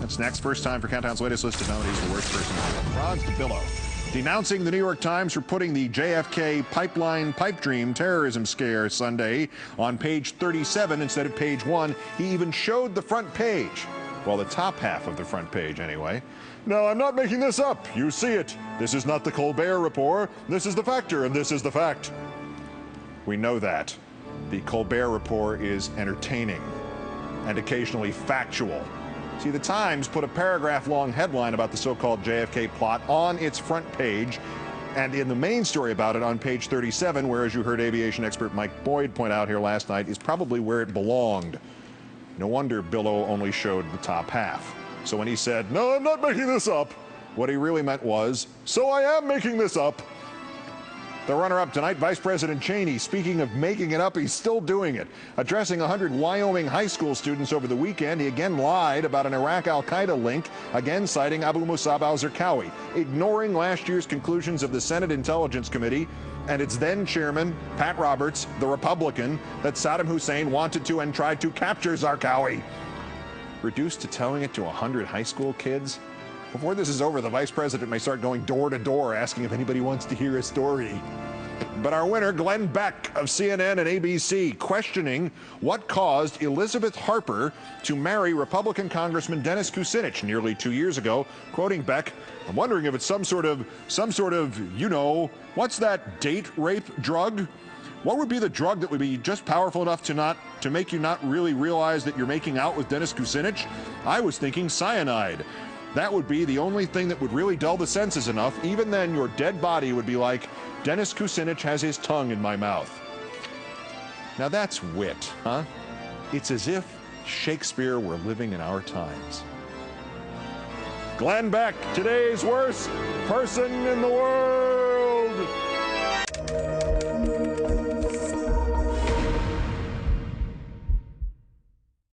That's next. First time for Countdown's latest list of nominees, the worst person in the world. Ron DeBillo, denouncing the New York Times for putting the JFK pipeline pipe dream terrorism scare Sunday on page 37 instead of page 1. He even showed the front page. Well, the top half of the front page, anyway. No, I'm not making this up. You see it. This is not the Colbert Report. This is the factor, and this is the fact. We know that. The Colbert Report is entertaining and occasionally factual. See, the Times put a paragraph-long headline about the so-called JFK plot on its front page, and in the main story about it on page 37, where, as you heard aviation expert Mike Boyd point out here last night, is probably where it belonged. No wonder Billow only showed the top half. So when he said, "No, I'm not making this up," what he really meant was, "So I am making this up." The runner-up tonight, Vice President Cheney. Speaking of making it up, he's still doing it. Addressing 100 Wyoming high school students over the weekend, he again lied about an Iraq al-Qaeda link, again citing Abu Musab al-Zarqawi, ignoring last year's conclusions of the Senate Intelligence Committee and its then chairman, Pat Roberts, the Republican, that Saddam Hussein wanted to and tried to capture Zarqawi. Reduced to telling it to 100 high school kids? Before this is over, the vice president may start going door to door asking if anybody wants to hear a story. But our winner, Glenn Beck of CNN and ABC, questioning what caused Elizabeth Harper to marry Republican Congressman Dennis Kucinich nearly 2 years ago. Quoting Beck, "I'm wondering if it's some sort of, you know, what's that date rape drug? What would be the drug that would be just powerful enough to make you not really realize that you're making out with Dennis Kucinich? I was thinking cyanide. That would be the only thing that would really dull the senses enough. Even then, your dead body would be like, Dennis Kucinich has his tongue in my mouth." Now that's wit, huh? It's as if Shakespeare were living in our times. Glenn Beck, today's worst person in the world.